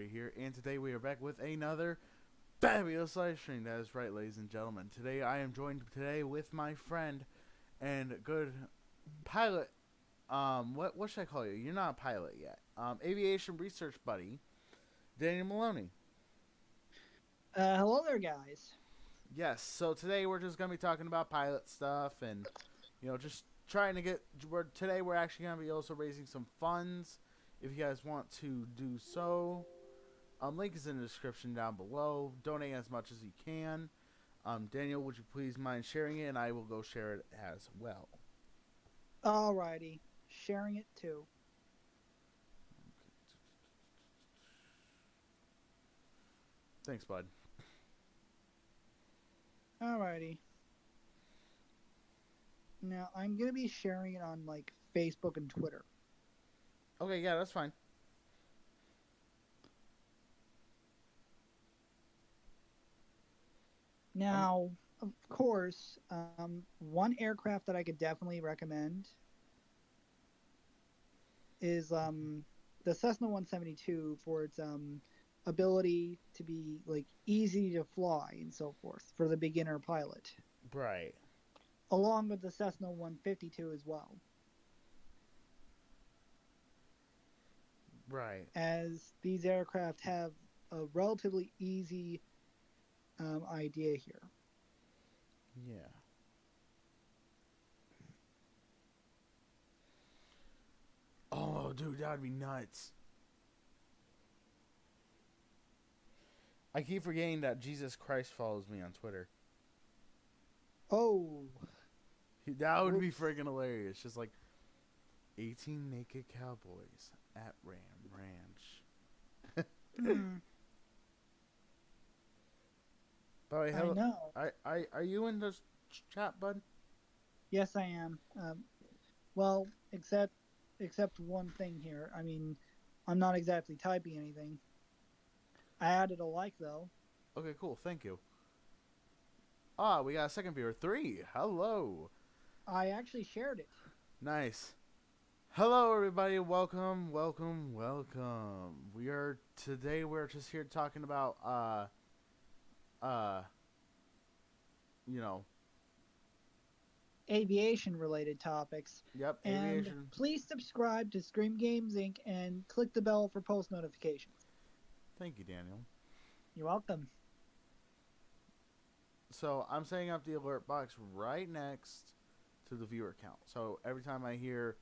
Maloney here, and today we are back with another fabulous live stream. That is right, ladies and gentlemen. Today I am joined with my friend and good pilot. What should I call you? You're not a pilot yet. Aviation research buddy, Daniel Maloney. Hello there, guys. Yes. So today we're just gonna be talking about pilot stuff and just trying to get. Today we're actually gonna be also raising some funds. If you guys want to do so, link is in the description down below. Donate as much as you can. Daniel, would you please mind sharing it, and I will go share it as well. Alrighty, sharing it too. Thanks, bud. Alrighty. Now I'm gonna be sharing it on like Facebook and Twitter. Okay, yeah, that's fine. Now, of course, one aircraft that I could definitely recommend is the Cessna 172 for its ability to be like easy to fly and so forth for the beginner pilot. Right. Along with the Cessna 152 as well. Right. As these aircraft have a relatively easy idea here. Yeah. Oh, dude, that would be nuts. I keep forgetting that Jesus Christ follows me on Twitter. Oh. That would be freaking hilarious. Just like 18 naked cowboys at Ram Ranch. By the way, I know. Are you in this chat, bud? Yes, I am. Well, except one thing here. I mean, I'm not exactly typing anything. I added a like, though. Okay, cool. Thank you. Ah, we got a second viewer. 3. Hello. I actually shared it. Nice. Hello, everybody. Welcome. Today we're just here talking about, aviation-related topics. Yep, and aviation. Please subscribe to Scream Games Inc. and click the bell for post notifications. Thank you, Daniel. You're welcome. So I'm setting up the alert box right next to the viewer count. So every time I hear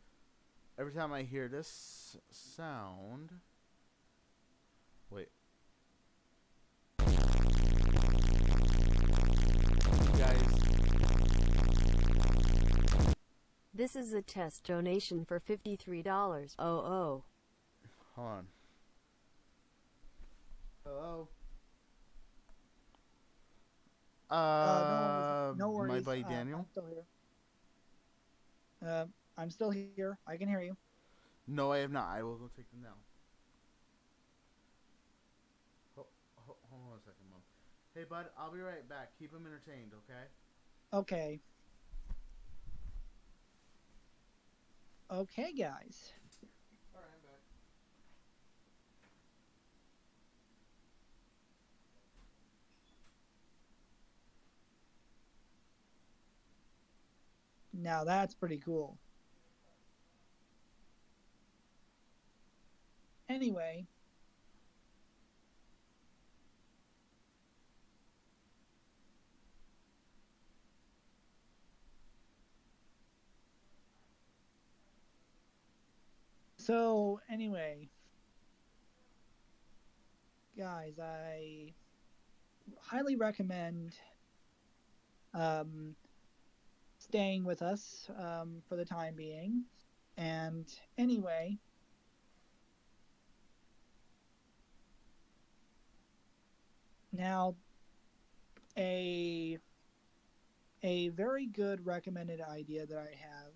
this sound, wait. You guys. This is a test donation for $53. Oh. Hold on. Hello. No worries. My buddy Daniel. I'm still here. I'm still here. I can hear you. No, I have not. I will go take them down. Hold on a second, Mom. Hey, bud, I'll be right back. Keep them entertained, okay? Okay. Okay, guys. All right, I'm back. Now that's pretty cool. Anyway. So, anyway. Guys, I highly recommend staying with us for the time being. And anyway, now a very good recommended idea that I have,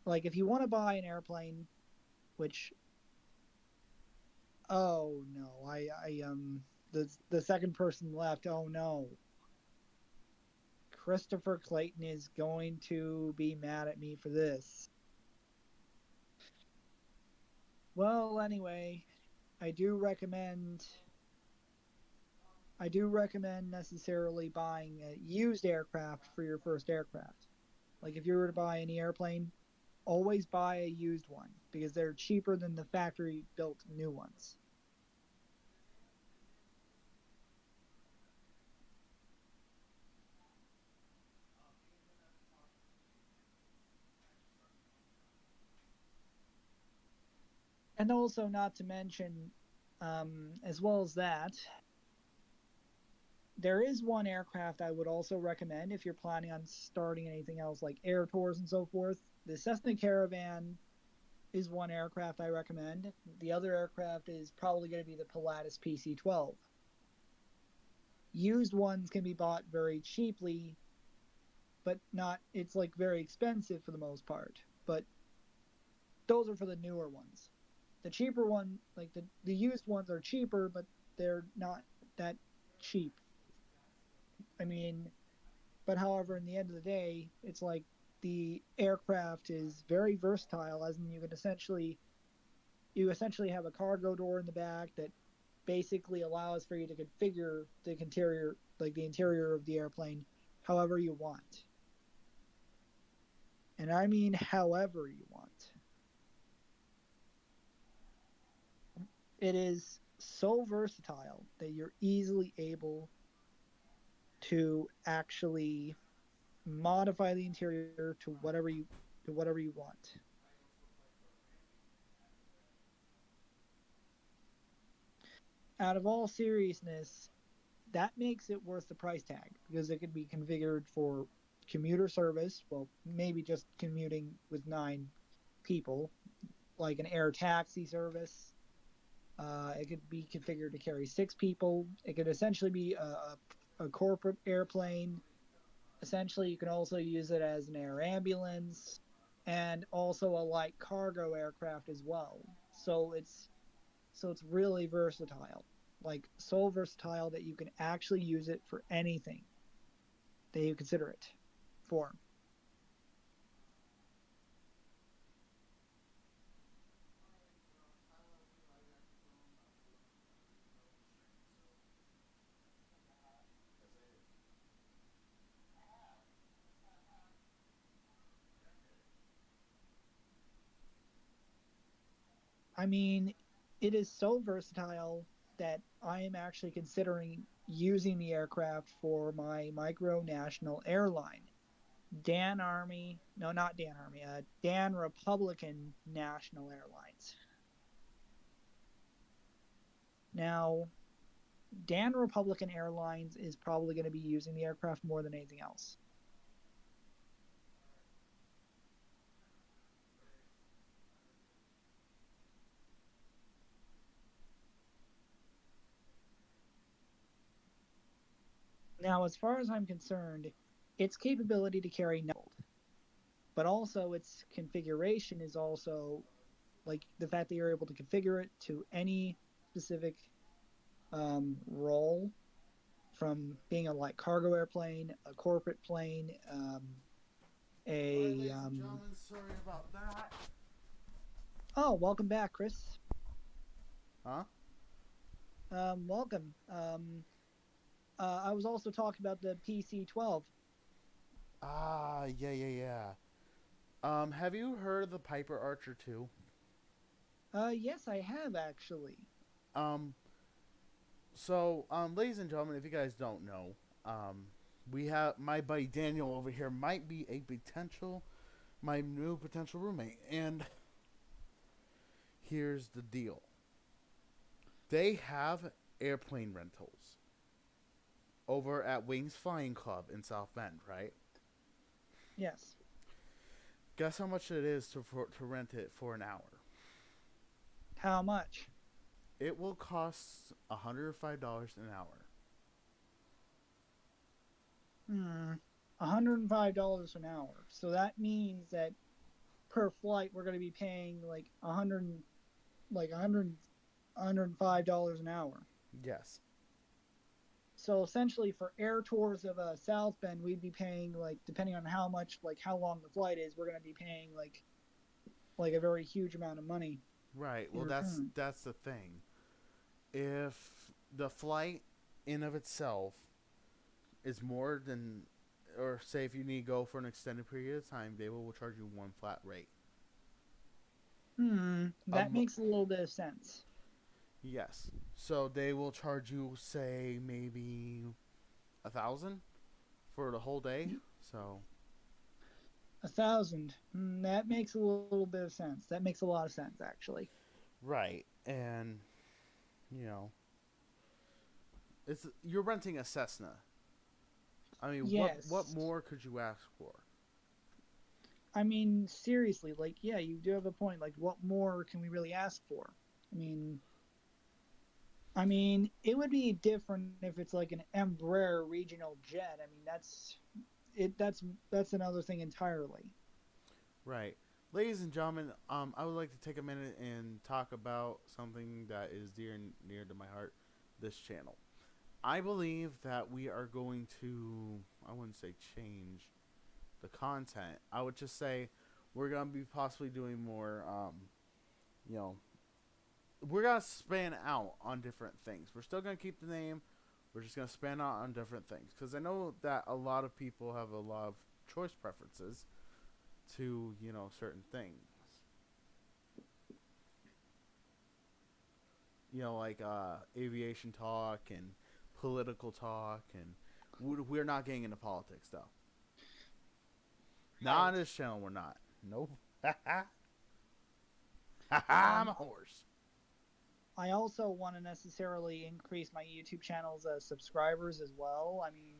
like if you want to buy an airplane, which oh no, the second person left. Oh no. Christopher Clayton is going to be mad at me for this. Well, anyway, I do recommend I do recommend necessarily buying a used aircraft for your first aircraft. Like if you were to buy any airplane, always buy a used one because they're cheaper than the factory built new ones. And also, not to mention, as well as that, there is one aircraft I would also recommend if you're planning on starting anything else like air tours and so forth. The Cessna Caravan is one aircraft I recommend. The other aircraft is probably going to be the Pilatus PC-12. Used ones can be bought very cheaply, but not, it's like very expensive for the most part. But those are for the newer ones. The cheaper one, like the used ones are cheaper, but they're not that cheap. I mean, but however, in the end of the day, it's like the aircraft is very versatile, as in you essentially have a cargo door in the back that basically allows for you to configure the interior of the airplane, however you want. And I mean however you want. It is so versatile that you're easily able to actually modify the interior to whatever you want. Out of all seriousness, that makes it worth the price tag because it can be configured for commuter service, well, maybe just commuting with 9 people, like an air taxi service. It could be configured to carry 6 people. It could essentially be a corporate airplane. Essentially, you can also use it as an air ambulance and also a light cargo aircraft as well. So it's really versatile. Like so versatile that you can actually use it for anything that you consider it for. I mean, it is so versatile that I am actually considering using the aircraft for my micro national airline. Dan Army, no, not Dan Army, Dan Republican National Airlines. Now, Dan Republican Airlines is probably going to be using the aircraft more than anything else. Now, as far as I'm concerned, its capability to carry but also its configuration is also like the fact that you're able to configure it to any specific role, from being a light cargo airplane, a corporate plane, All right, a ladies and gentlemen, sorry about that. oh, welcome back, Chris. Huh? Welcome. I was also talking about the PC-12. Ah, yeah. Have you heard of the Piper Archer 2? Yes, I have actually. Um, ladies and gentlemen, if you guys don't know, we have my buddy Daniel over here might be my new potential roommate, and here's the deal: they have airplane rentals over at Wings Flying Club in South Bend, right? Yes. Guess how much it is to rent it for an hour? How much? It will cost $105 an hour. $105 an hour. So that means that per flight we're going to be paying like $105 an hour. Yes. So essentially, for air tours of South Bend, we'd be paying like, depending on how long the flight is, we're going to be paying like a very huge amount of money. Right. In Well, return. that's the thing. if the flight in of itself is more than, or say if you need to go for an extended period of time, they will charge you one flat rate. That Um, makes a little bit of sense. yes. So they will charge you, say, maybe 1,000 for the whole day. So 1,000. That makes a little bit of sense. That makes a lot of sense, actually. right, and you know, it's you're renting a Cessna. I mean, what Yes. more could you ask for? I mean, seriously, like, yeah, you do have a point. Like, what more can we really ask for? I mean, it would be different if it's like an Embraer regional jet. I mean, that's it. That's another thing entirely. Right. Ladies and gentlemen, I would like to take a minute and talk about something that is dear and near to my heart, this channel. I believe that we are going to, I wouldn't say change the content. I would just say we're going to be possibly doing more, you know, we're going to span out on different things. We're still going to keep the name. We're just going to span out on different things. Because I know that a lot of people have a lot of choice preferences to, you know, certain things. You know, like aviation talk and political talk. And we're not getting into politics, though. Not on this channel, we're not. Nope. I'm a horse. I also want to necessarily increase my YouTube channel's subscribers as well. I mean,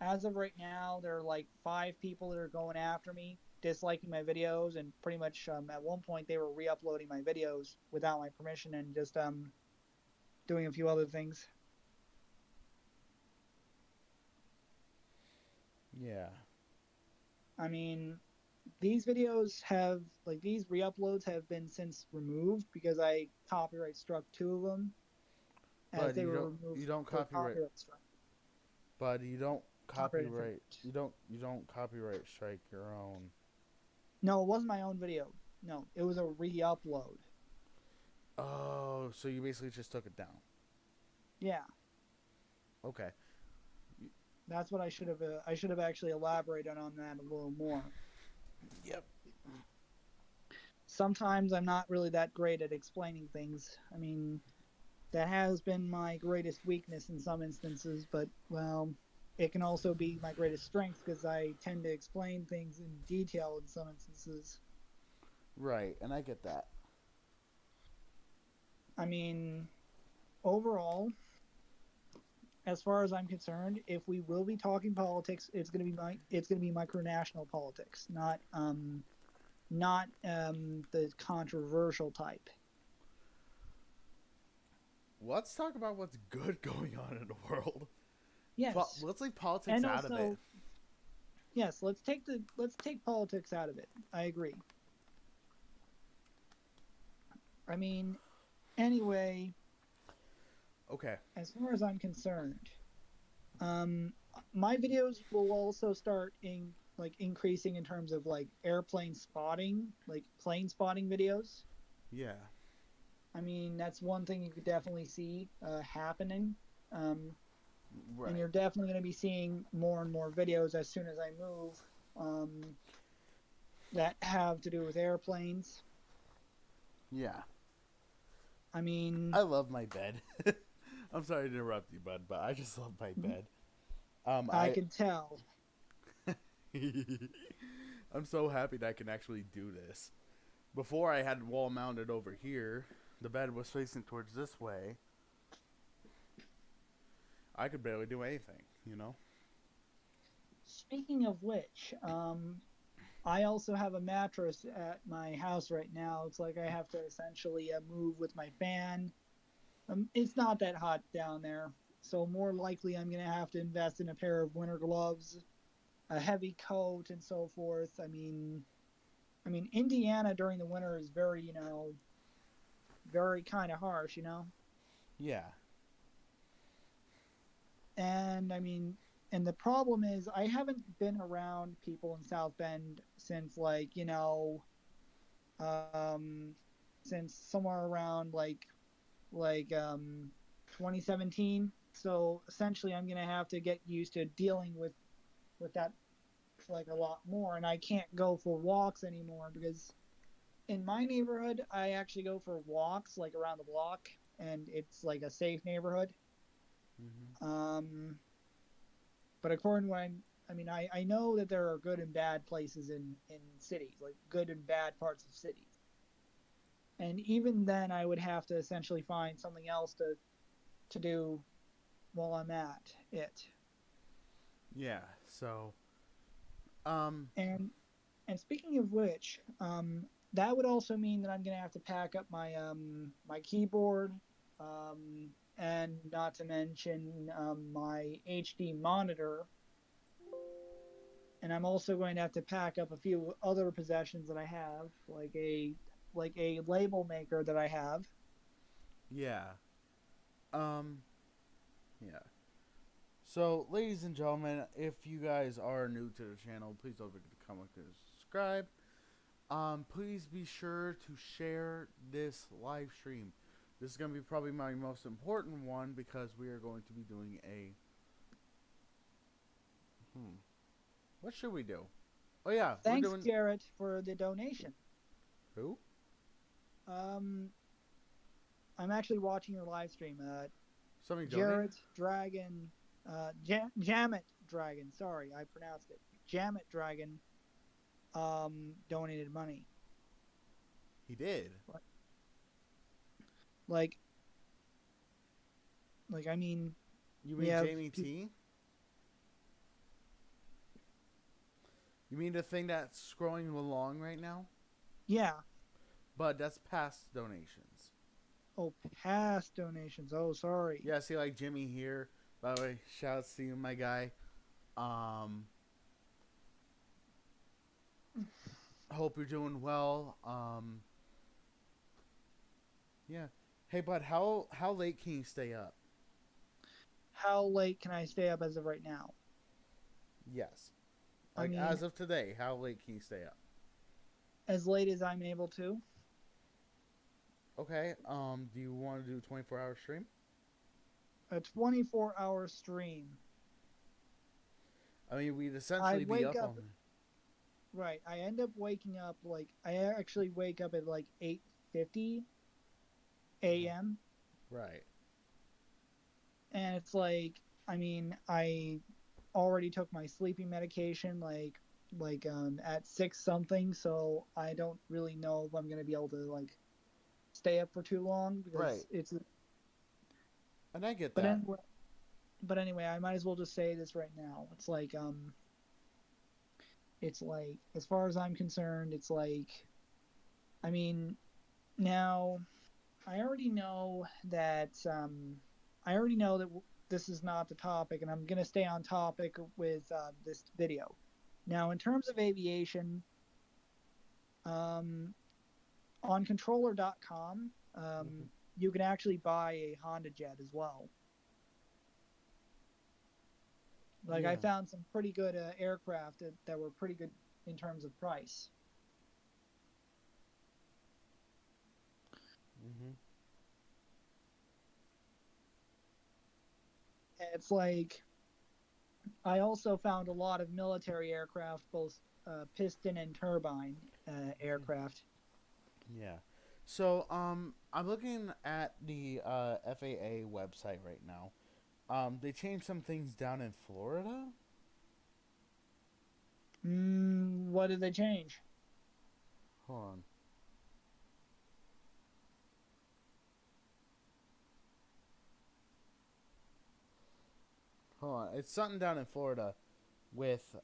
as of right now, there are like 5 people that are going after me, disliking my videos, and pretty much at one point they were re-uploading my videos without my permission and just doing a few other things. Yeah. I mean, these videos have like these re-uploads have been since removed because I copyright struck 2 of them as But they were you removed don't for copyright. copyright strike. But you don't Copyright copyright. infringement. You don't copyright strike your own. No, it wasn't my own video. No, it was a re-upload. Oh, so you basically just took it down. Yeah, Okay. that's what I should have. I should have actually elaborated on that a little more. Yep. Sometimes I'm not really that great at explaining things. I mean, that has been my greatest weakness in some instances, but well, it can also be my greatest strength because I tend to explain things in detail in some instances. Right, and I get that. I mean, overall, as far as I'm concerned, if we will be talking politics, it's gonna be micronational politics, not the controversial type. Let's talk about what's good going on in the world. Yes, Let's leave politics and out of it. also yes, let's take politics out of it. I agree. I mean, anyway, Okay. as far as I'm concerned, um, my videos will also start increasing in terms of like airplane spotting, like plane spotting videos. Yeah. I mean, that's one thing you could definitely see happening. Um, and Right. you're definitely going to be seeing more and more videos as soon as I move that have to do with airplanes. Yeah. I mean, I love my bed. I'm sorry to interrupt you, bud, but I just love my bed. I can tell. I'm so happy that I can actually do this. Before I had wall mounted over here, the bed was facing towards this way. I could barely do anything, you know? Speaking of which, I also have a mattress at my house right now. It's like I have to essentially move with my fan. It's not that hot down there, so more likely I'm going to have to invest in a pair of winter gloves, a heavy coat, and so forth. I mean, Indiana during the winter is very, very kind of harsh, Yeah. And I mean, and the problem is I haven't been around people in South Bend since um, since somewhere around like like 2017. So essentially, I'm gonna have to get used to dealing with that like a lot more, and I can't go for walks anymore because in my neighborhood, I actually go for walks like around the block, and it's like a safe neighborhood. Mm-hmm. But according to what I mean, I know that there are good and bad places in cities, like good and bad parts of cities. And even then, I would have to essentially find something else to do while I'm at it. Yeah. So, um, And and speaking of which, that would also mean that I'm gonna have to pack up my keyboard, and not to mention my HD monitor. And I'm also going to have to pack up a few other possessions that I have, like a label maker that I have. yeah. Um, yeah. So, ladies and gentlemen, if you guys are new to the channel, please don't forget to comment and subscribe. Please be sure to share this live stream. This is going to be probably my most important one because we are going to be doing a. What should we do? Oh yeah, we're Thanks, doing. Garrett, for the donation. Who? Um, I'm actually watching your live stream. Somebody donated? Jarrett Dragon, Jammet Dragon. Sorry, I pronounced it. Jammet Dragon. Donated money. He did. Like, I mean, You we mean have Jamie T? You mean the thing that's scrolling along right now? yeah. But that's past donations. Oh, past donations. Oh, sorry. Yeah, see, like Jimmy here. By the way, shout out to you, my guy. Hope you're doing well. Yeah. Hey, bud, how late can you stay up? How late can I stay up as of right now? Yes. I Like mean, as of today, how late can you stay up? as late as I'm able to. Okay. Do you want to do a 24-hour stream? A 24-hour stream. I mean, we'd I essentially be wake up up on. right. I end up waking up like I actually wake up at like 8:50 a.m. Right. and it's like I mean, I already took my sleeping medication at 6 something, so I don't really know if I'm going to be able to like stay up for too long Right. because it's And I get but that. anyway, I might as well just say this right now. It's like as far as I'm concerned, it's like I mean, now I already know that this is not the topic, and I'm gonna stay on topic with this video. Now, in terms of aviation, on controller.com, you can actually buy a Honda jet as well. Like Yeah. I found some pretty good aircraft that were pretty good in terms of price. Mhm. It's like I also found a lot of military aircraft, both piston and turbine aircraft. Yeah. So, I'm looking at the FAA website right now. They changed some things down in Florida. What did they change? Hold on. Hold on. It's something down in Florida with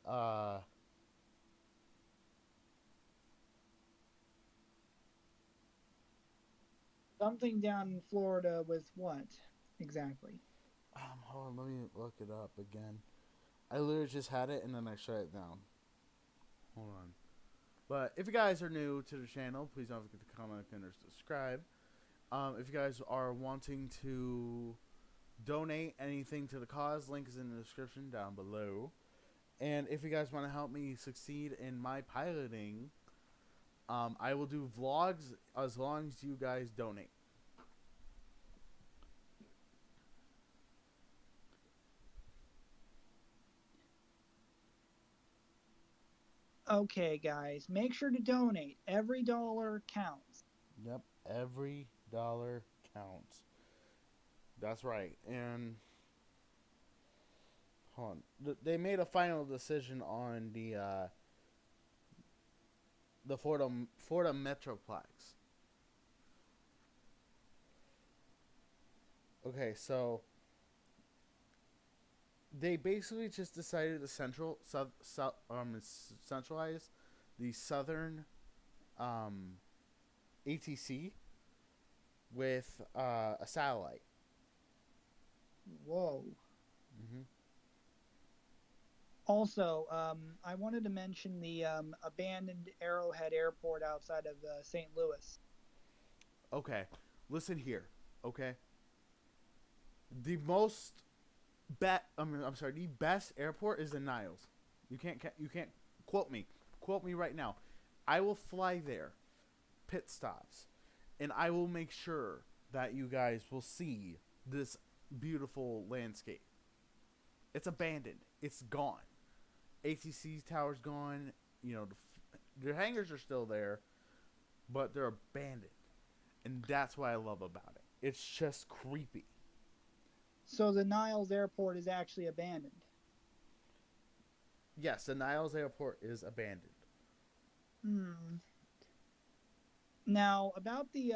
Something down in Florida with what exactly? hold on, let me look it up again. I literally just had it and then I shut it down. Hold on. But if you guys are new to the channel, please don't forget to comment and subscribe. If you guys are wanting to donate anything to the cause, link is in the description down below. And if you guys want to help me succeed in my piloting, I will do vlogs as long as you guys donate. Okay, guys, make sure to donate. Every dollar counts. Yep, every dollar counts. That's right. And hold on, they made a final decision on the Florida Metroplex. Okay, so they basically just decided to centralize the southern um, ATC with a satellite. Whoa. Mm-hmm. Also, I wanted to mention the abandoned Arrowhead Airport outside of St. Louis. Okay, listen here. Okay, the most I'm sorry. The best airport is in Niles. You can't quote me. Quote me right now. I will fly there, pit stops, and I will make sure that you guys will see this beautiful landscape. It's abandoned. It's gone. ATC tower's gone. You know, the hangars are still there, but they're abandoned, and that's what I love about it. It's just creepy. So the Niles Airport is actually abandoned. Yes, the Niles Airport is abandoned. Hmm. Now, about the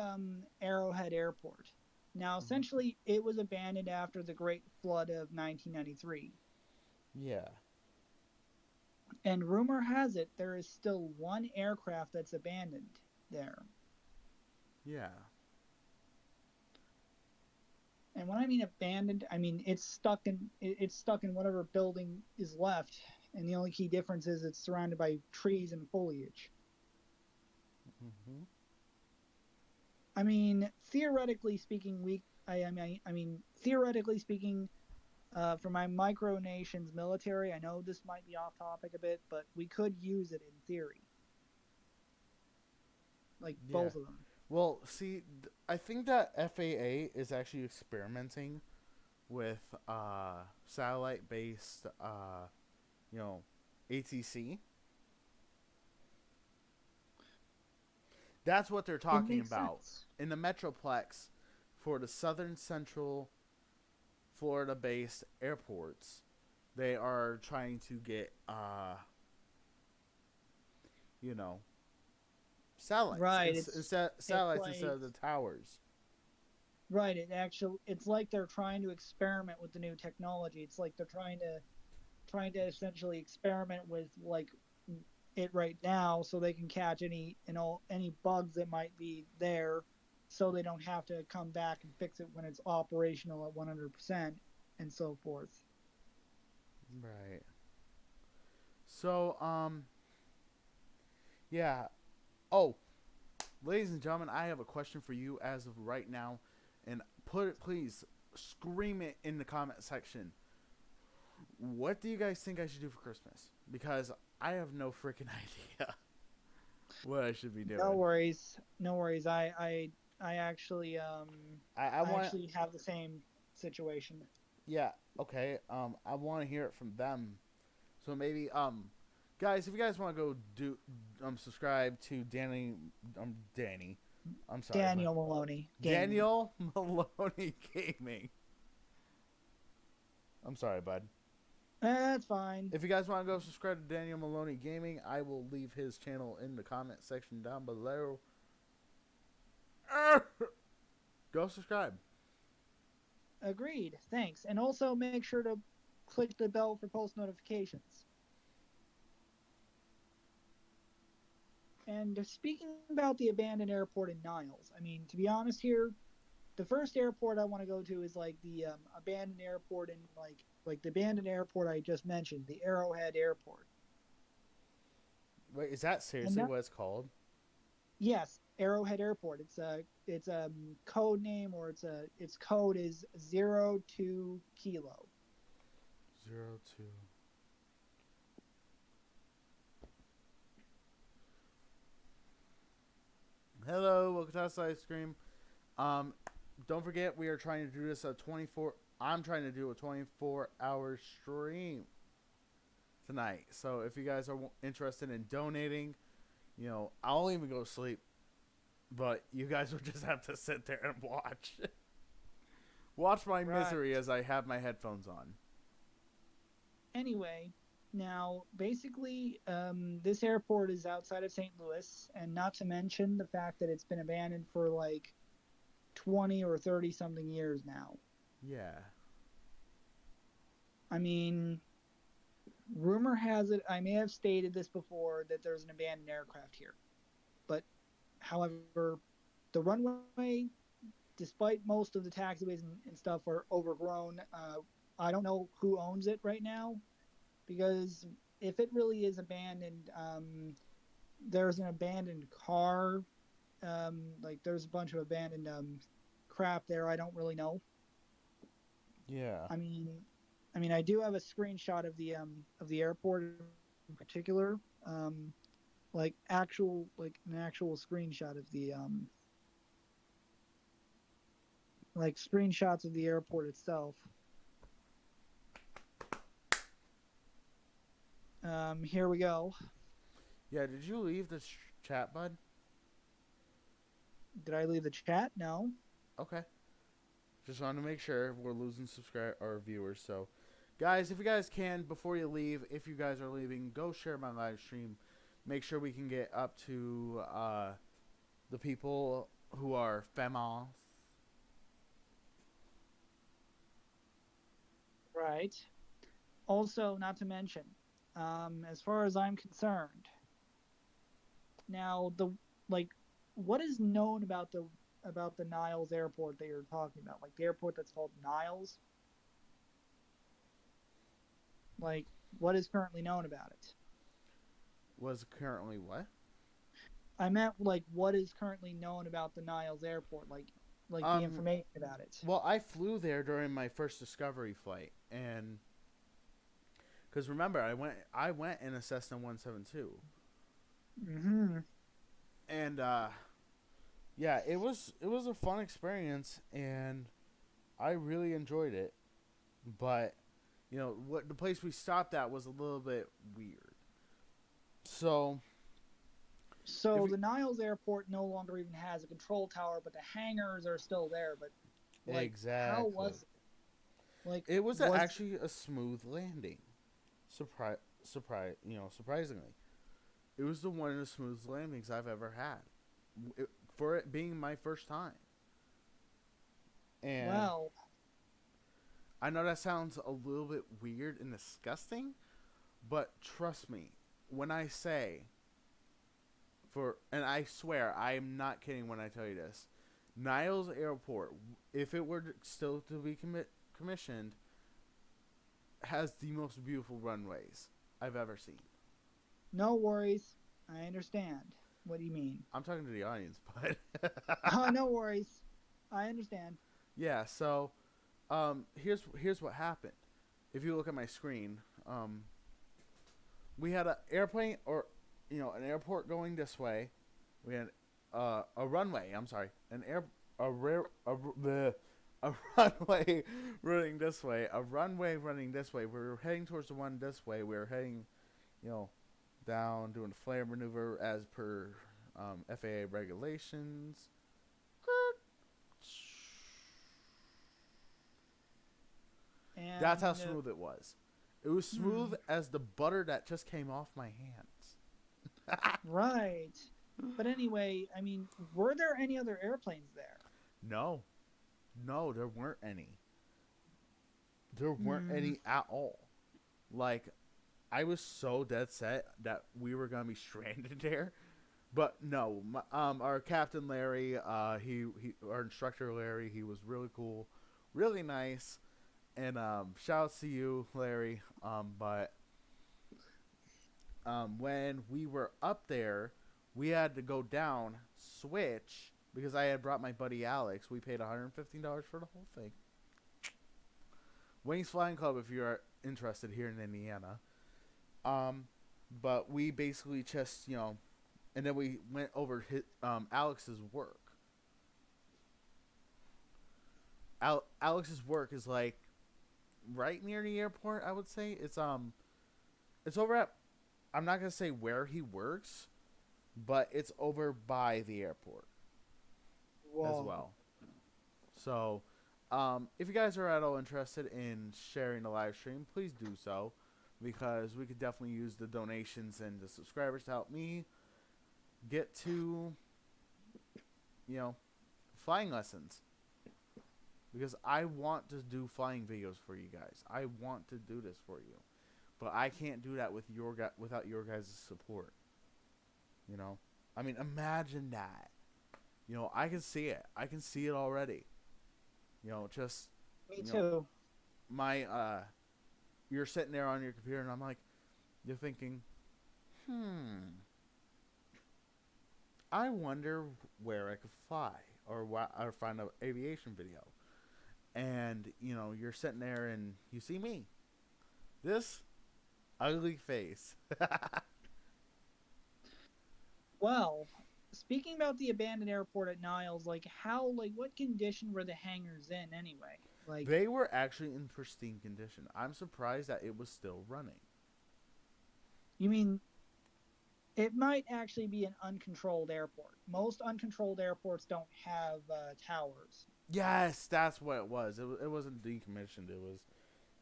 Arrowhead Airport. Now, Mm-hmm. essentially, it was abandoned after the Great Flood of 1993. Yeah. And rumor has it there is still one aircraft that's abandoned there. Yeah. And when I mean abandoned, I mean it's stuck in whatever building is left, and the only key difference is it's surrounded by trees and foliage. Mm-hmm. I mean, theoretically speaking, theoretically speaking, for my micronation's military, I know this might be off topic a bit, but we could use it in theory, like Yeah. both of them. Well, see, I think that FAA is actually experimenting with satellite based you know, ATC. That's what they're It talking makes about sense. in the Metroplex for the southern central Florida based airports. They are trying to get you know, satellites Right. It's satellites instead like of the towers. right. It's like they're trying to experiment with the new technology. It's like they're trying to essentially experiment with like it right now, so they can catch any bugs that might be there, so they don't have to come back and fix it when it's operational at 100% and so forth. Right. So yeah. Oh, ladies and gentlemen, I have a question for you as of right now, and put it, please, scream it in the comment section. What do you guys think I should do for Christmas? Because I have no freaking idea what I should be No doing. worries, no worries. I actually I I want, actually have the same situation. yeah, okay. I want to hear it from them. So maybe, guys, if you guys want to go subscribe to Danny. I'm sorry, but Daniel Maloney Gaming. Daniel Maloney Gaming. I'm sorry, bud. That's fine. If you guys want to go subscribe to Daniel Maloney Gaming, I will leave his channel in the comment section down below. Go subscribe. Agreed. Thanks. And also make sure to click the bell for post notifications. And speaking about the abandoned airport in Niles, I mean, to be honest here, the first airport I want to go to is like the abandoned airport in like the abandoned airport I just mentioned, the Arrowhead Airport. Wait, is that And seriously that, what it's called? yes, Arrowhead Airport. It's a code name, or its code is 02 Kilo. 02. Hello, welcome to House Ice Cream. Don't forget we are trying to do this a 24. I'm trying to do a 24-hour stream tonight. So if you guys are interested in donating, I'll even go to sleep. But you guys will just have to sit there and watch. Watch my misery as I have my headphones on. Anyway, now basically, this airport is outside of St. Louis, and not to mention the fact that it's been abandoned for like 20 or 30 something years now. Yeah. I mean, rumor has it, I may have stated this before, that there's an abandoned aircraft here. But, however, the runway, despite most of the taxiways and stuff are overgrown, I don't know who owns it right now, because if it really is abandoned, there's an abandoned car, like there's a bunch of abandoned crap there. I don't really know. Yeah. I mean, I do have a screenshot of the airport in particular, like an actual screenshot of the like screenshots of the airport itself. Here we go. Yeah, did you leave the chat, bud? Did I leave the chat? No. Okay. Just wanted to make sure we're losing our viewers. So, guys, if you guys can, before you leave, if you guys are leaving, go share my live stream. Make sure we can get up to the people who are famous. Right. Also, not to mention, as far as I'm concerned, now what is known about the Niles Airport that you're talking about? Like the airport that's called Niles? Like, what is currently known about it? Was currently what? I meant, like, what is currently known about the Niles Airport? Like the information about it. Well, I flew there during my first Discovery flight, and because remember, I went in a Cessna 172. Mm-hmm. And yeah, it was a fun experience, and I really enjoyed it. But what the place we stopped at was a little bit weird. So the Niles Airport no longer even has a control tower, but the hangars are still there. But like, exactly, how was it? Like, it was actually a smooth landing. Surprisingly, it was one of the smoothest landings I've ever had, for it being my first time. And well, I know that sounds a little bit weird and disgusting, but trust me when I say, and I swear I am not kidding when I tell you this, Niles Airport, if it were still to be commissioned, has the most beautiful runways I've ever seen. No worries. I understand. What do you mean? I'm talking to the audience, but Oh, no worries. I understand. Yeah, so here's what happened. If you look at my screen, we had an airplane an airport going this way. We had a runway. I'm sorry, a runway running this way. A runway running this way. We were heading towards the one this way. We were heading, down, doing the flare maneuver as per FAA regulations. And that's how smooth it was. It was smooth as the butter that just came off my hands. Right. But anyway, I mean, were there any other airplanes there? No, there weren't any. There weren't any at all. Like, I was so dead set that we were gonna be stranded there, but no. Our captain Larry, our instructor Larry, he was really cool, really nice, and shout out to you, Larry. But when we were up there, we had to go down, switch, because I had brought my buddy Alex. We paid $115 for the whole thing. Wings Flying Club, if you're interested, here in Indiana. But we basically just, and then we went over Alex's work. Alex's work is like right near the airport, I would say. It's It's over at. I'm not gonna say where he works, but it's over by the airport as Whoa. well. So, if you guys are at all interested in sharing the live stream, please do so, because we could definitely use the donations and the subscribers to help me get to, you know, flying lessons. Because I want to do flying videos for you guys. I want to do this for you, but I can't do that with without your guys' support. You know, I mean, imagine that. You know, I can see it. I can see it already. You know, just Me you know, too. my you're sitting there on your computer, and I'm like, you're thinking, I wonder where I could fly or find an aviation video, and you know, you're sitting there and you see me, this ugly face. Well, speaking about the abandoned airport at Niles, what condition were the hangars in anyway? Like, They were actually in pristine condition. I'm surprised that it was still running. you mean it might actually be an uncontrolled airport? Most uncontrolled airports don't have towers. Yes, that's what it was. It wasn't decommissioned. It was,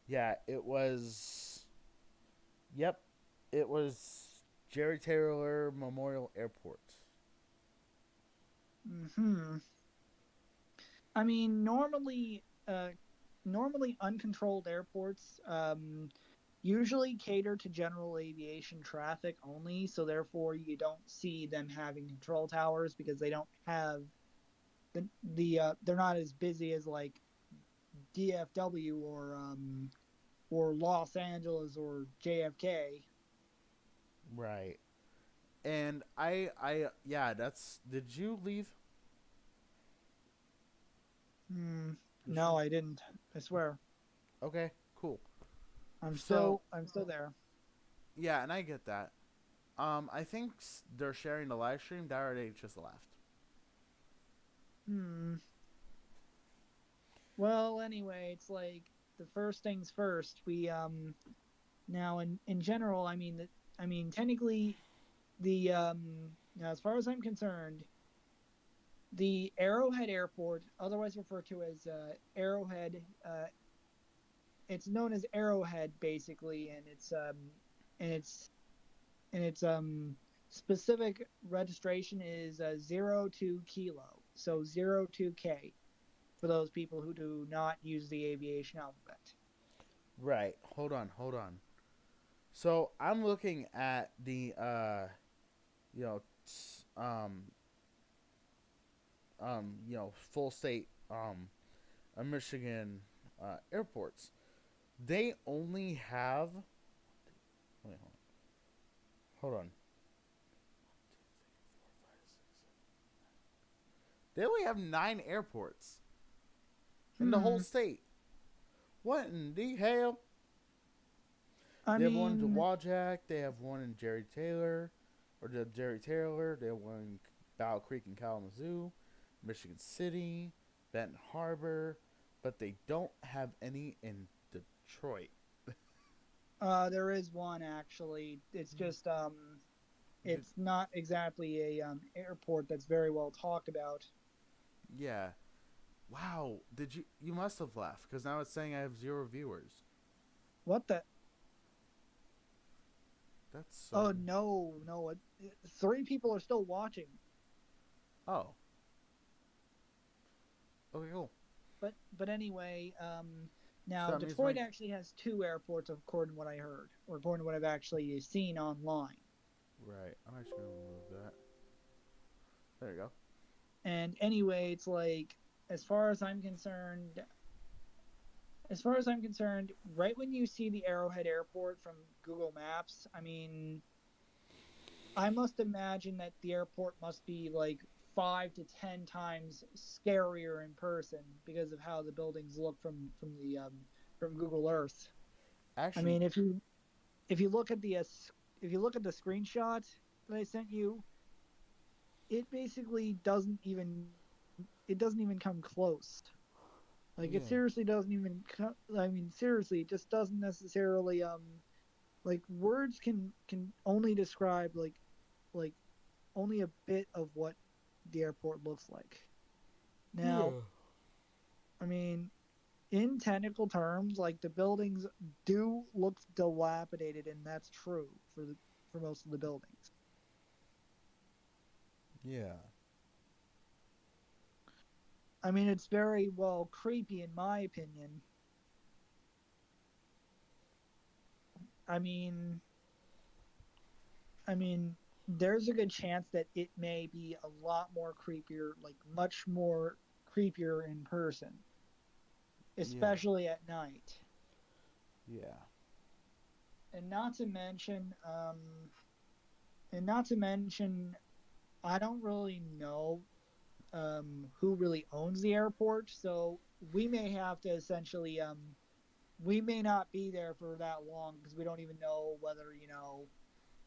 yeah, it was. Yep, it was Jerry Taylor Memorial Airport. Hmm. I mean, normally uncontrolled airports usually cater to general aviation traffic only, so therefore you don't see them having control towers because they don't have they're not as busy as like DFW or Los Angeles or JFK. Right. And yeah, that's. Did you leave? Hmm. The stream? No, I didn't. I swear. Okay, cool. I'm So still there. yeah, and I get that. I think they're sharing the live stream. They already just left. Hmm. Well, anyway, it's like the first things first. We now in general, I mean technically the now as far as I'm concerned, the Arrowhead Airport, otherwise referred to as Arrowhead, it's known as Arrowhead basically, and its and its specific registration is 02 kilo, so 02K for those people who do not use the aviation alphabet. Right. Hold on. Hold on. So I'm looking at the you know, full state Michigan airports. They only have. Wait, hold on. They only have 9 airports in the whole Hmm. state. What in the hell? I They have one in mean, Wajak. They have one in Jerry Taylor, or the Jerry Taylor. They have one in Battle Creek in Kalamazoo, Michigan City, Benton Harbor, but they don't have any in Detroit. there is one actually. It's just Did, it's not exactly a airport that's very well talked about. yeah. Wow. Did you? You must have left because now it's saying I have 0 viewers. What the? That's Oh so. no, no! Three people are still watching. Oh. Okay. Cool. But anyway, So now that means my. Detroit actually has two airports, according to what I heard, or according to what I've actually seen online. Right. I'm actually gonna remove that. There you go. And anyway, it's like as far as I'm concerned, right when you see the Arrowhead Airport from Google Maps, I mean, I must imagine that the airport must be like 5 to 10 times scarier in person because of how the buildings look from Google Earth. I Actually, mean, if you look at the if you look at the screenshot that I sent you, it basically doesn't even come close. Like it yeah. seriously doesn't even. I mean, seriously, it just doesn't necessarily. Like words can only describe like only a bit of what the airport looks like. Now, Yeah. I mean, in technical terms, like the buildings do look dilapidated, and that's true for most of the buildings. Yeah. I mean, it's very well creepy in my opinion. I mean, I mean, there's a good chance that it may be a lot more creepier, like much more creepier in person, Yeah. especially at night. Yeah. And not to mention, and not to mention, I don't really know who really owns the airport, so we may have to essentially we may not be there for that long because we don't even know whether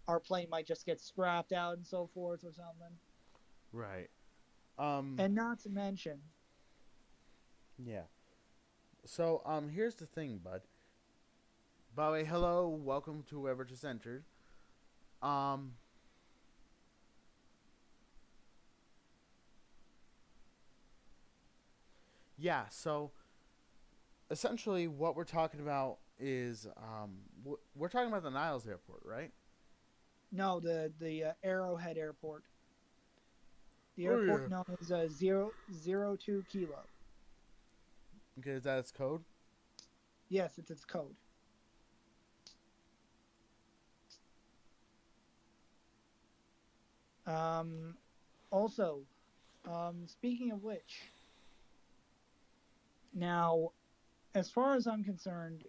our plane might just get scrapped out and so forth or something. Right. And not to mention, Yeah. So here's the thing, bud. By the way, hello, welcome to whoever just entered. Um yeah, so essentially what we're talking about is we're talking about the Niles Airport, right? no, the Arrowhead Airport, the Oh airport yeah. known as 002 Kilo. Okay, is that its code? Yes, it's its code. Um, Also, speaking of which, now as far as I'm concerned,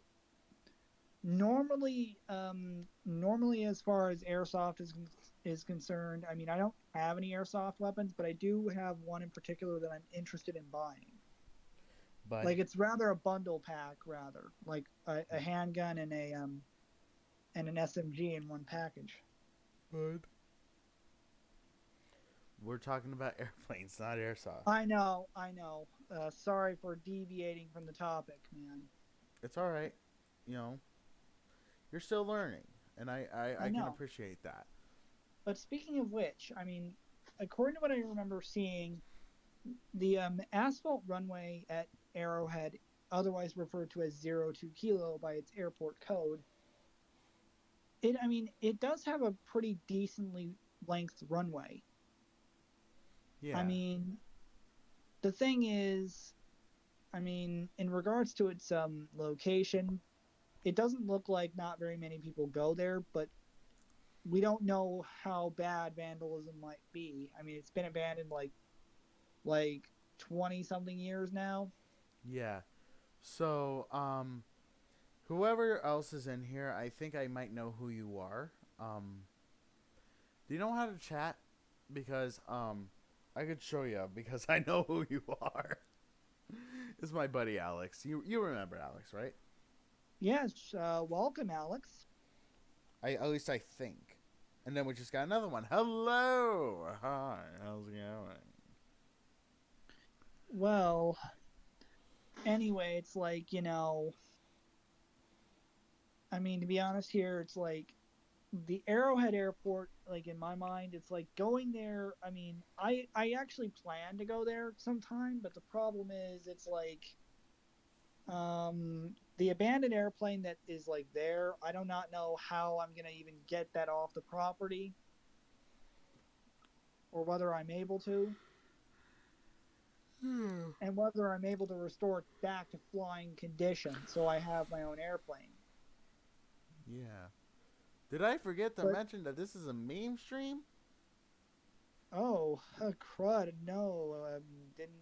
normally as far as airsoft is concerned, I mean, I don't have any airsoft weapons, but I do have one in particular that I'm interested in buying. Bud. Like it's rather a bundle pack, rather like a handgun and an SMG in one package. Bud. We're talking about airplanes, not airsoft. I know, I know. Sorry for deviating from the topic, man. It's all right. You know, you're still learning, and I I can know. appreciate that. But speaking of which, I mean, according to what I remember seeing, the asphalt runway at Arrowhead, otherwise referred to as 02 Kilo by its airport code, I mean, it does have a pretty decently length runway. I Yeah. mean, the thing is, I mean, in regards to its location, it doesn't look like not very many people go there, but we don't know how bad vandalism might be. I mean, it's been abandoned like 20 something years now. Yeah. So, whoever else is in here, I think I might know who you are. Do you know how to chat? Because I could show you because I know who you are. It's my buddy Alex. You remember Alex, right? Yes, welcome, Alex. I at least I think. And then we just got another one. Hello. Hi. How's it going? Well, anyway, it's like, I mean, to be honest here, it's like the Arrowhead Airport, like in my mind, it's like going there. I mean, I actually plan to go there sometime, but the problem is it's like the abandoned airplane that is like there, I do not know how I'm going to even get that off the property or whether I'm able to. And whether I'm able to restore it back to flying condition so I have my own airplane. Yeah. Did I forget to But mention that this is a meme stream? oh, crud! No, didn't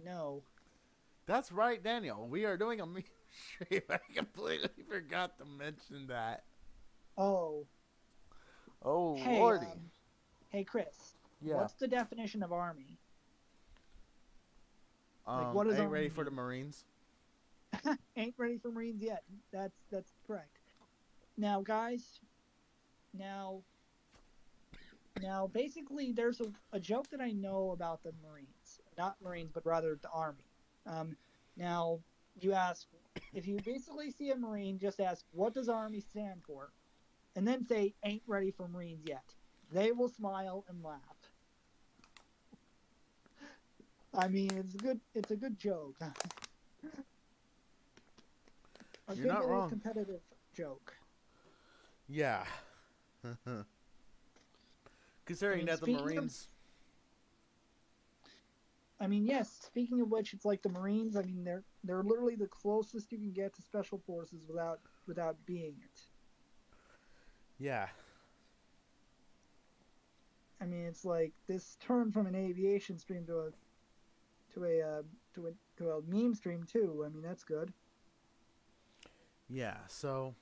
know. That's right, Daniel. We are doing a meme stream. I completely forgot to mention that. Oh, Oh, hey, lordy. hey, Chris. Yeah. What's the definition of army? Like, what does Are you army ready for the mean? Marines? Ain't ready for Marines yet. That's correct. Now, guys. Now, basically, there's a joke that I know about the Marines, not Marines, but rather the Army. Um, Now, you ask if you basically see a Marine, just ask what does Army stand for. and then say ain't ready for Marines yet. They will smile and laugh. I mean, it's a good joke. A You're good not little wrong. competitive joke. Yeah. Considering that the Marines. Yes. Speaking of which, it's like the Marines. I mean, they're literally the closest you can get to special forces without being it. Yeah. I mean, it's like this turned from an aviation stream to a meme stream too. I mean, that's good. Yeah. So,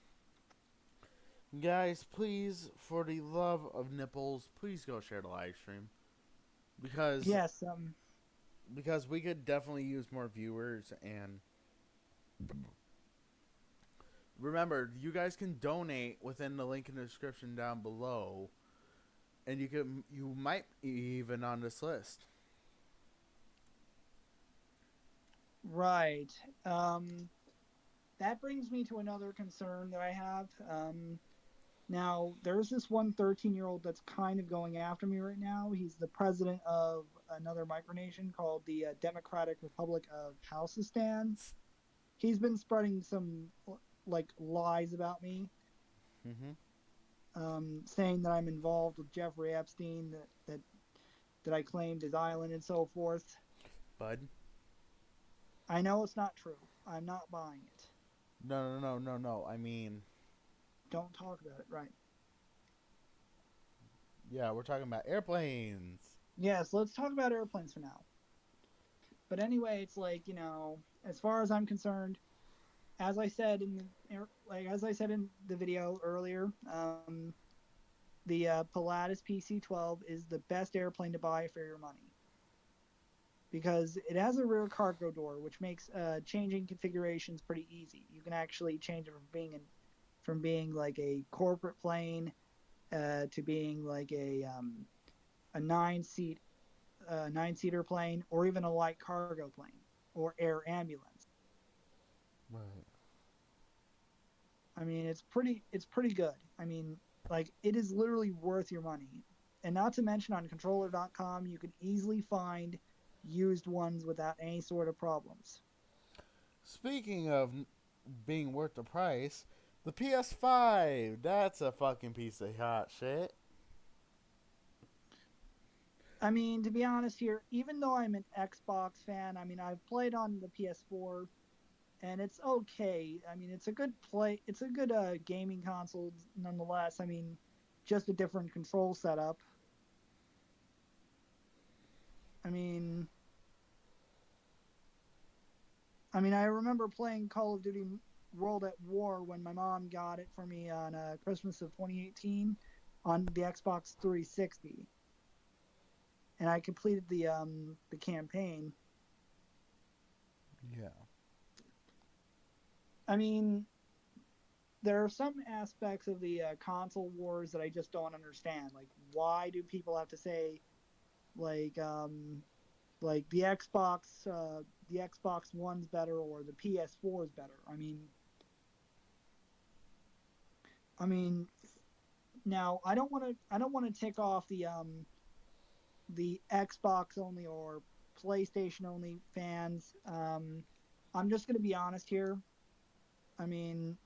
guys, please, for the love of nipples, please go share the live stream because Yes. we could definitely use more viewers. And remember, you guys can donate within the link in the description down below, and you might even on this list. Right. That brings me to another concern that I have. Now, there's this one 13-year-old that's kind of going after me right now. He's the president of another micronation called the Democratic Republic of Housestan. He's been spreading some like lies about me, saying that I'm involved with Jeffrey Epstein, that I claimed his island and so forth. Bud? I know it's not true. I'm not buying it. No. I mean, don't talk about it, right? Yeah, we're talking about airplanes. Yes, let's talk about airplanes for now. But anyway, it's like, as far as I'm concerned, as I said in the video earlier, the Pilatus PC-12 is the best airplane to buy for your money because it has a rear cargo door, which makes changing configurations pretty easy. You can actually change it from being like a corporate plane to being like a 9-seater plane, or even a light cargo plane or air ambulance. Right. I mean, it's pretty good. I mean, like, it is literally worth your money. And not to mention, on controller.com you can easily find used ones without any sort of problems. Speaking of being worth the price, the PS5, that's a fucking piece of hot shit. I mean, to be honest here, even though I'm an Xbox fan, I mean, I've played on the PS4 and it's okay. I mean, it's a good gaming console nonetheless. I mean, just a different control setup. I mean, I remember playing Call of Duty World at War when my mom got it for me on Christmas of 2018 on the Xbox 360, and I completed the campaign. Yeah. I mean, there are some aspects of the console wars that I just don't understand. Like, why do people have to say, like the Xbox One's better or the PS4 is better? I mean, now I don't want to tick off the Xbox only or PlayStation only fans. I'm just gonna be honest here. I mean,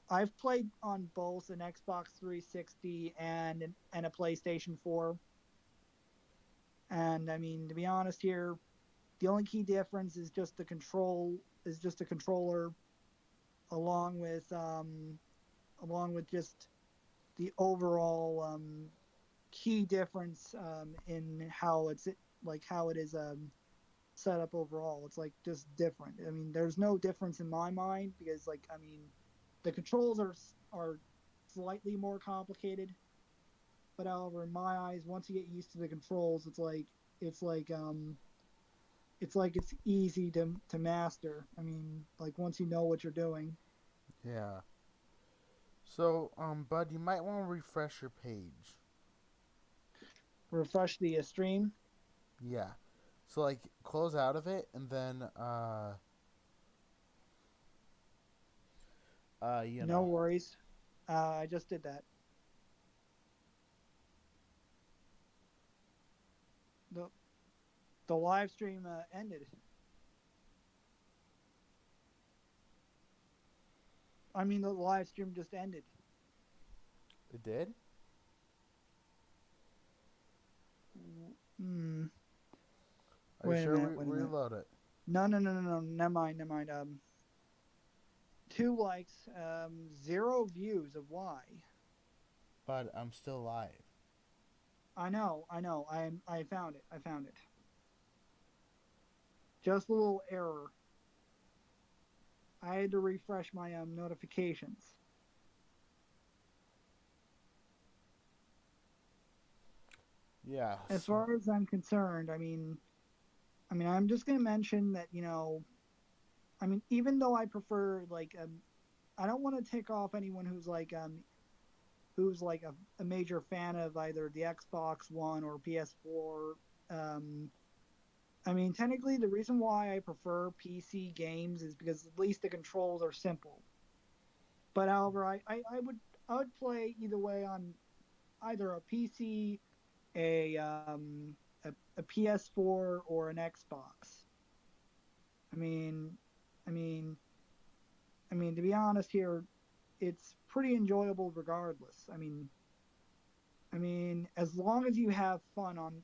I've played on both an Xbox 360 and a PlayStation 4. And I mean, to be honest here, the only key difference is just a controller, along with just the overall key difference in how it is set up overall. It's like just different. I mean, there's no difference in my mind because the controls are slightly more complicated, but however, in my eyes, once you get used to the controls, it's easy to master. I mean, like, once you know what you're doing. Yeah. So, Bud, you might want to refresh your page. Refresh the stream? Yeah. So, like, close out of it, and then, No worries. I just did that. The live stream ended. I mean, the live stream just ended. It did? Hmm. Are you Wait a sure minute. we Wait a minute. reload it? No, no, no, no, no. Never mind. Never mind. 2 likes. 0 views of why. But I'm still live. I know. I know. I found it. I found it. Just a little error. I had to refresh my notifications. Yeah. As far as I'm concerned, I'm just gonna mention that even though I prefer I don't want to tick off anyone who's like a major fan of either the Xbox One or PS4. Technically, the reason why I prefer PC games is because at least the controls are simple. But however, I would play either way on either a PC, a a PS4, or an Xbox. I mean, I mean, to be honest here, it's pretty enjoyable regardless. As long as you have fun on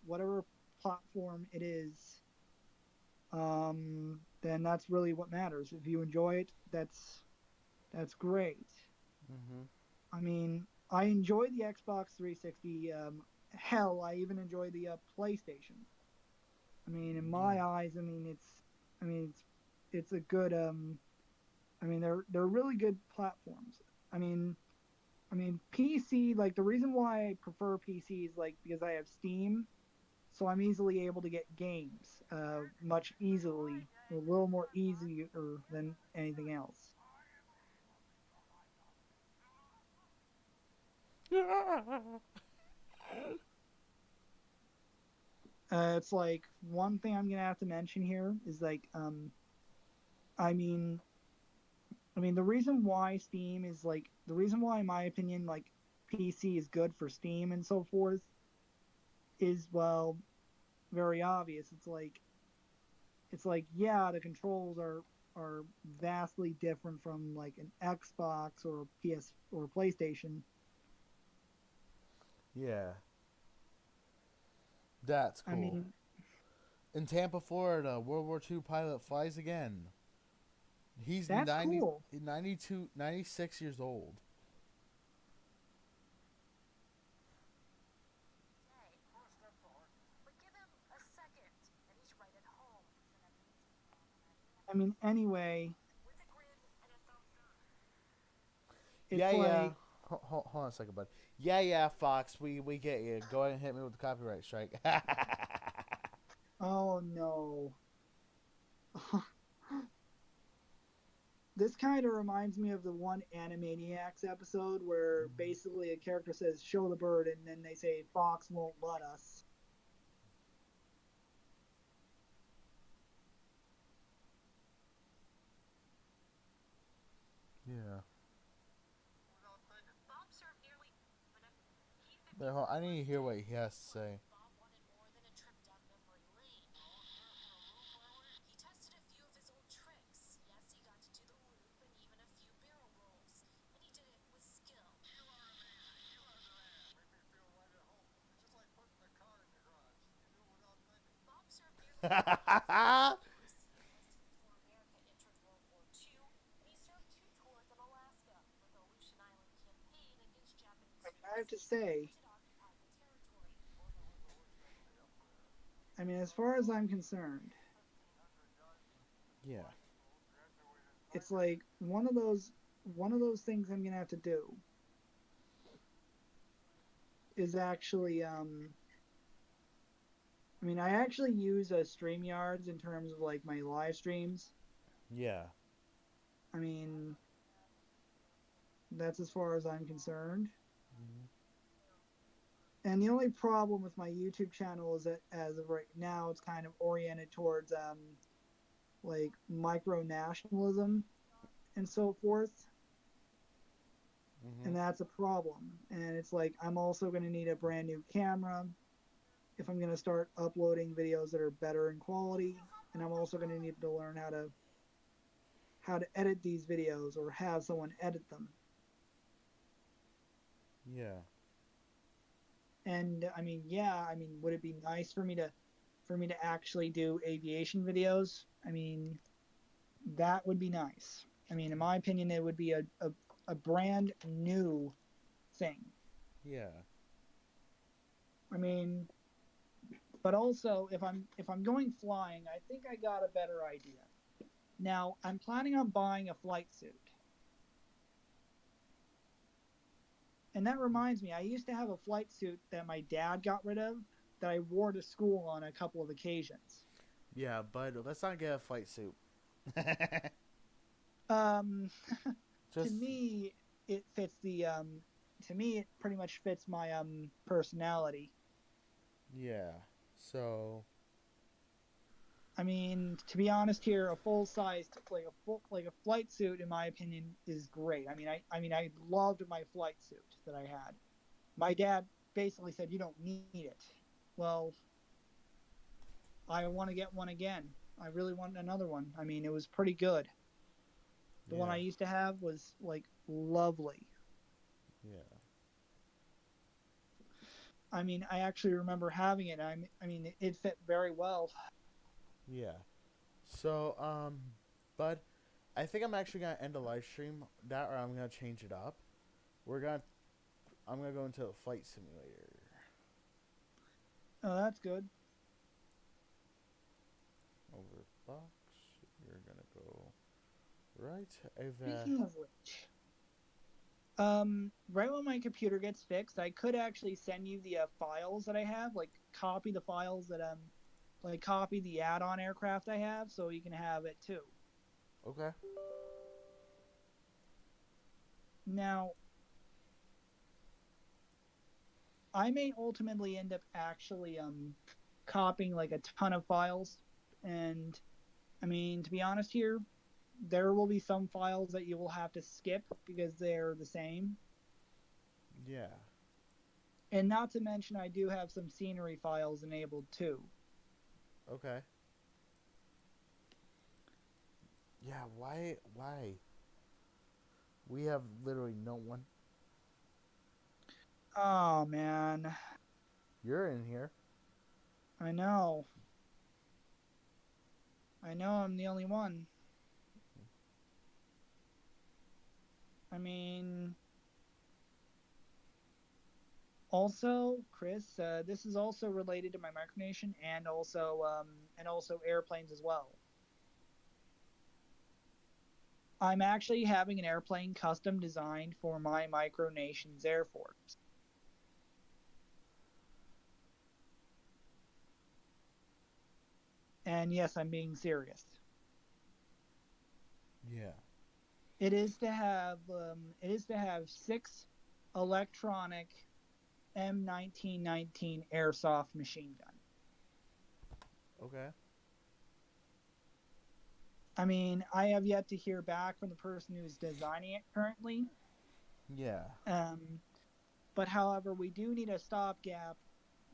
whatever platform it is, then that's really what matters. If you enjoy it, that's great. Mm-hmm. I enjoy the Xbox 360. Hell, I even enjoy the PlayStation. In Yeah. my eyes, it's a good. They're really good platforms. I mean, PC. Like the reason why I prefer PC is like because I have Steam, so I'm easily able to get games much easily, a little more easier than anything else. It's like one thing I'm gonna have to mention here is I mean, the reason why Steam is the reason why, in my opinion, PC is good for Steam and so forth is very obvious. It's like yeah, the controls are vastly different from like an Xbox or a PS or a PlayStation. Yeah. That's I cool. mean, In Tampa, Florida, World War II pilot flies again. He's that's 90, cool. 92, 96 years old. Anyway, Yeah, it's yeah. like Hold on a second, bud. Yeah, yeah, Fox. We get you. Go ahead and hit me with the copyright strike. oh no. This kind of reminds me of the one Animaniacs episode where basically a character says, "Show the bird," and then they say, "Fox won't let us." Yeah. I need to hear what he has to say. I have to say, as far as I'm concerned, Yeah. it's like one of those things I'm gonna have to do is actually I actually use StreamYards in terms of like my live streams. Yeah. I mean, that's as far as I'm concerned. And the only problem with my YouTube channel is that as of right now, it's kind of oriented towards like micro nationalism and so forth, Mm-hmm. and that's a problem. And it's like I'm also going to need a brand new camera, if I'm going to start uploading videos that are better in quality, and I'm also going to need to learn how to edit these videos or have someone edit them. Yeah. And I mean, yeah, I mean, would it be nice for me to actually do aviation videos? I mean, that would be nice. I mean, in my opinion, it would be a brand new thing. Yeah. I mean, but also if I'm going flying, I think I got a better idea. Now, I'm planning on buying a flight suit. And that reminds me, I used to have a flight suit that my dad got rid of that I wore to school on a couple of occasions. Yeah, but let's not get a flight suit. Um, to Just me, it fits the to me it pretty much fits my personality. yeah. So I mean, to be honest here, a full sized like a flight suit in my opinion is great. I loved my flight suit that I had. My dad basically said you don't need it. Well, I want to get one again. I really want another one. I mean, it was pretty good. The one yeah, I used to have was like lovely. yeah, I mean, I actually remember having it. I mean, it fit very well. yeah. So but I think I'm actually gonna end the live stream that, or I'm gonna change it up. We're gonna I'm gonna go into a flight simulator. Oh, that's good. Over box. You're gonna go right over. Speaking of which, right when my computer gets fixed, I could actually send you the files that I have, like copy the files that like copy the add-on aircraft I have, so you can have it too. Okay. Now, I may ultimately end up actually copying like a ton of files, and I mean, to be honest here, there will be some files that you will have to skip because they're the same. Yeah. And not to mention, I do have some scenery files enabled too. Okay. Yeah. Why? Why? We have literally no one. Oh man, You're in here. I know. I know I'm the only one. I mean, also, Chris, this is also related to my micronation and also airplanes as well. I'm actually having an airplane custom designed for my micronation's Air Force. And yes, I'm being serious. Yeah. It is to have 6 electronic M1919 airsoft machine gun. Okay. I mean, I have yet to hear back from the person who's designing it currently. Yeah. Um, but however, we do need a stopgap,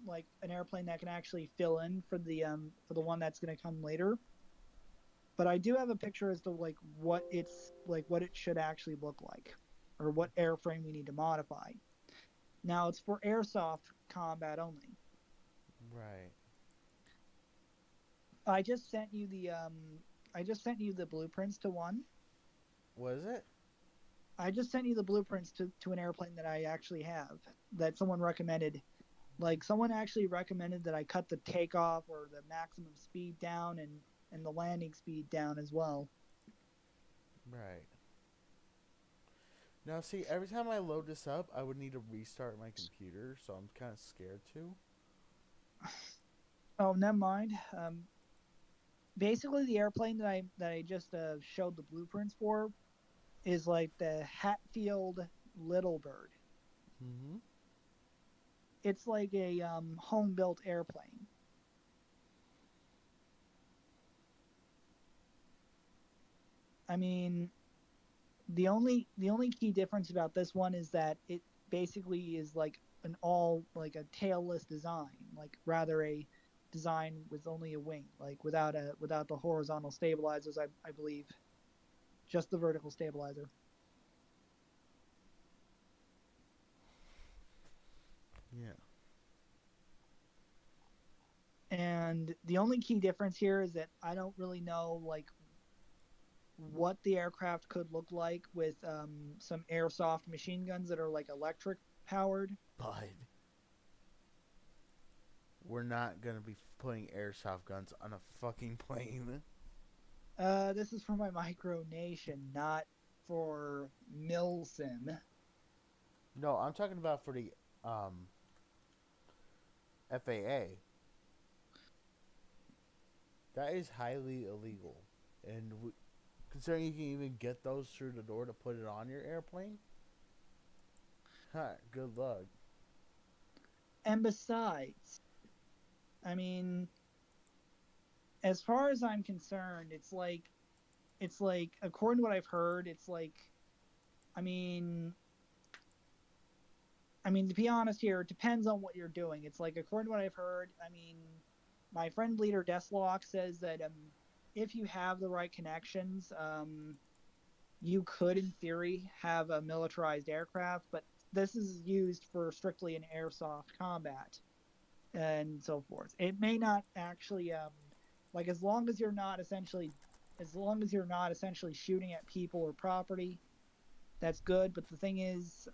like an airplane that can actually fill in for the one that's going to come later. But I do have a picture as to what it should actually look like, or what airframe we need to modify. Now it's for airsoft combat only. Right. I just sent you the blueprints to one. Was it? I just sent you the blueprints to an airplane that I actually have that someone recommended. Like someone actually recommended that I cut the takeoff or the maximum speed down and the landing speed down as well. Right. Now, see, every time I load this up, I would need to restart my computer, so I'm kind of scared to. Oh, never mind. Basically, the airplane that I just showed the blueprints for is like the Hatfield Little Bird. Mm-hmm. It's like a home built airplane. I mean, the only key difference about this one is that it basically is like an all like a tailless design, like rather a design with only a wing, like without the horizontal stabilizers. I believe just the vertical stabilizer. Yeah. And the only key difference here is that I don't really know like what the aircraft could look like with some airsoft machine guns that are like electric powered. But we're not gonna be putting airsoft guns on a fucking plane. This is for my micronation, not for Milsim. No, I'm talking about for the um, FAA. That is highly illegal, and considering you can even get those through the door to put it on your airplane, ha, good luck. And besides, I mean, as far as I'm concerned, it's like according to what I've heard, it's like I mean to be honest here, it depends on what you're doing. It's like according to what I've heard, I mean, my friend Leader Deslock says that if you have the right connections, you could, in theory, have a militarized aircraft, but this is used for strictly an airsoft combat and so forth. It may not actually, like, as long as you're not essentially shooting at people or property, that's good. But the thing is,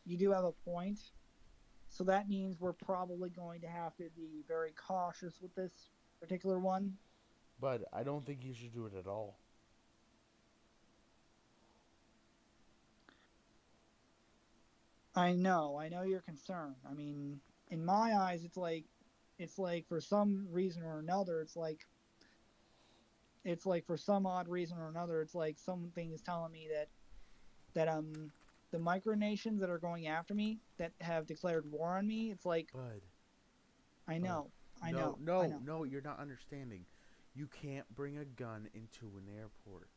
you do have a point. So that means we're probably going to have to be very cautious with this particular one. But I don't think you should do it at all. I know you're concerned. I mean, in my eyes, it's like for some reason or another, it's like for some odd reason or another, it's like something is telling me that the micronations that are going after me that have declared war on me, it's like Bud, I bud. know, I No, know, I no, know. no, you're not understanding. You can't bring a gun into an airport.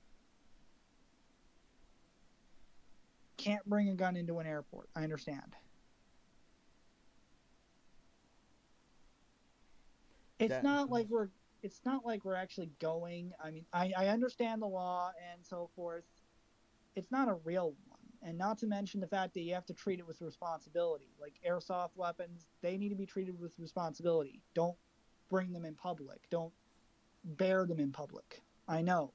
Can't bring a gun into an airport. I understand. It's That not includes. like we're actually going. I mean, I understand the law and so forth. It's not a real one. And not to mention the fact that you have to treat it with responsibility. Like airsoft weapons, they need to be treated with responsibility. Don't bring them in public. Don't bear them in public. I know.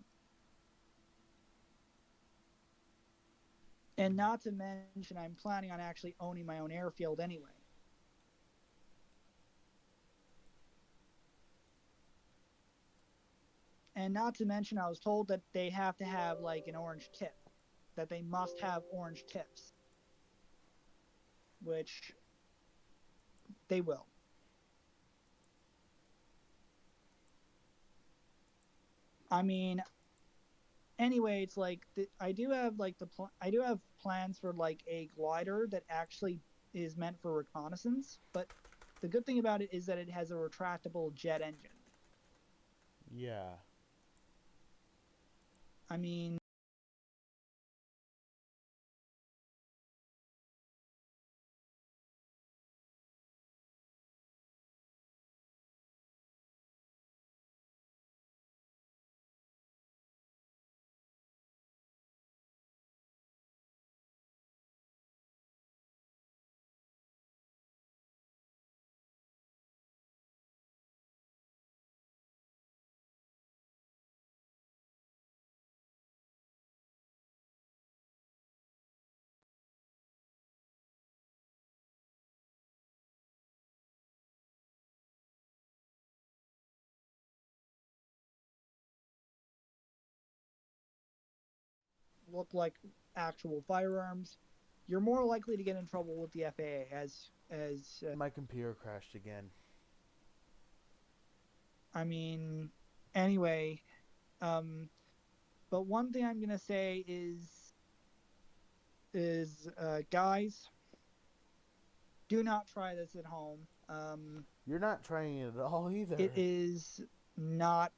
And not to mention, I'm planning on actually owning my own airfield anyway. And not to mention, I was told that they have to have like an orange tip, that they must have orange tips, which they will. I mean, anyway, it's like I do have I do have plans for like a glider that actually is meant for reconnaissance, but the good thing about it is that it has a retractable jet engine. Yeah. I mean, look like actual firearms, you're more likely to get in trouble with the FAA as My computer crashed again. I mean, anyway, um, but one thing I'm gonna say is guys, do not try this at home. You're not trying it at all It either. is not